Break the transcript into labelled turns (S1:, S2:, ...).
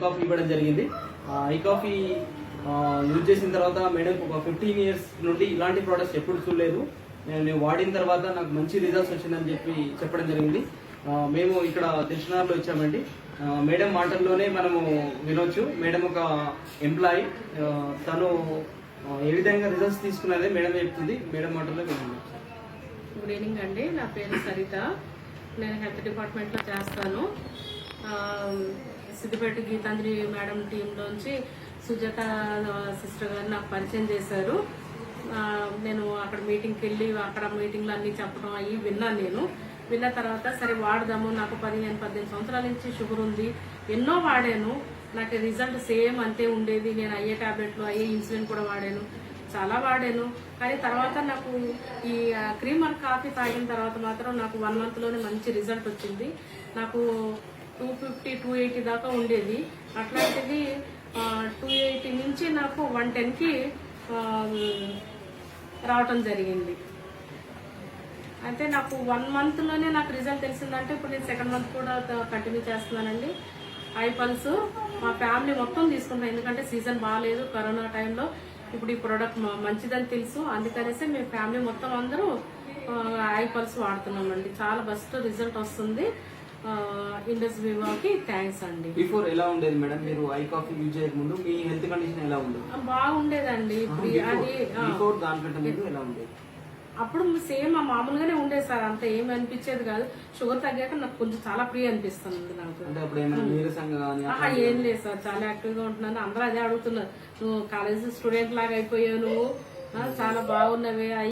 S1: Coffee ఇవ్వడం జరిగింది. ఈ కాఫీ యూజ్ చేసిన తర్వాత మేడం ఒక 15 ఇయర్స్ నుండి ఇలాంటి ప్రోడక్ట్స్ ఎప్పుడు చూడలేదు. నేను వాడిన తర్వాత నాకు మంచి రిజల్ట్స్ వచ్చిందని చెప్పడం జరిగింది. మేము ఇక్కడ దిల్షనార్లో ఇచ్చామండి. మేడం మాటల్లోనే మనము వినొచ్చు. మేడం ఒక ఎంప్లాయీ, తను ఏ విధంగా రిజల్ట్స్ తీసుకున్నదే మేడం చెప్తుంది. మేడం మాటల్లో వినండి.
S2: గుడ్ ఈవినింగ్ అండి, నా పేరు సరిత. నేను హెల్త్ డిపార్ట్మెంట్లో చేస్తాను. సిద్దిపేట గీతాంజలి మేడం టీంలోంచి సుజాత సిస్టర్ గారు నాకు పరిచయం చేశారు. నేను అక్కడ మీటింగ్కి వెళ్ళి అక్కడ మీటింగ్లో అన్నీ చెప్పడం అవి విన్నాను. విన్న తర్వాత సరే వాడదాము, నాకు 15-18 సంవత్సరాల నుంచి షుగర్ ఉంది, ఎన్నో వాడాను, నాకు రిజల్ట్ సేమ్ అంతే ఉండేది. నేను అయ్యే టాబ్లెట్లు అయ్యే ఇన్సులిన్ కూడా వాడాను, చాలా వాడాను. కానీ తర్వాత నాకు ఈ క్రీమర్ కాఫీ తాగిన తర్వాత మాత్రం నాకు 1 మంత్లోనే మంచి రిజల్ట్ వచ్చింది. నాకు 250-280 దాకా ఉండేది. అట్లాంటిది 280 నుంచి నాకు 110కి రావటం జరిగింది. అయితే నాకు 1 మంత్లోనే నాకు రిజల్ట్ తెలిసిందంటే ఇప్పుడు నేను 2nd మంత్ కూడా కంటిన్యూ చేస్తున్నానండి. ఐ పల్స్ మా ఫ్యామిలీ మొత్తం తీసుకుంటాం, ఎందుకంటే సీజన్ బాగాలేదు కరోనా టైంలో. ఇప్పుడు ఈ ప్రోడక్ట్ మంచిదని తెలుసు, అందుకనేసి మేము ఫ్యామిలీ మొత్తం అందరూ ఐ పల్స్ వాడుతున్నామండి. చాలా బెస్ట్ రిజల్ట్ వస్తుంది. ఇండస్ వివాకి థ్యాంక్స్ అండి.
S1: బిఫోర్ ఎలా ఉండేది మేడం? మీరు ఐ కాఫీ యూజ్ చేయక ముందు మీ హెల్త్ కండిషన్ ఎలా ఉండేది?
S2: బాగుండేదండి. ఇప్పుడు అది
S1: బిఫోర్ దానికంటే ముందు ఎలా ఉండేది?
S2: అప్పుడు సేమ్ మామూలుగానే ఉండేది సార్, అంత ఏమి అనిపించేది కాదు. షుగర్ తగ్గాక నాకు కొంచెం చాలా ఫ్రీ అనిపిస్తుంది నాకు. ఏం లేదు సార్, చాలా యాక్టివ్ గా ఉంటున్నాను. అందరూ అదే అడుగుతున్నారు, నువ్వు కాలేజ్ స్టూడెంట్ లాగా అయిపోయావు, నువ్వు చాలా బాగున్నవే.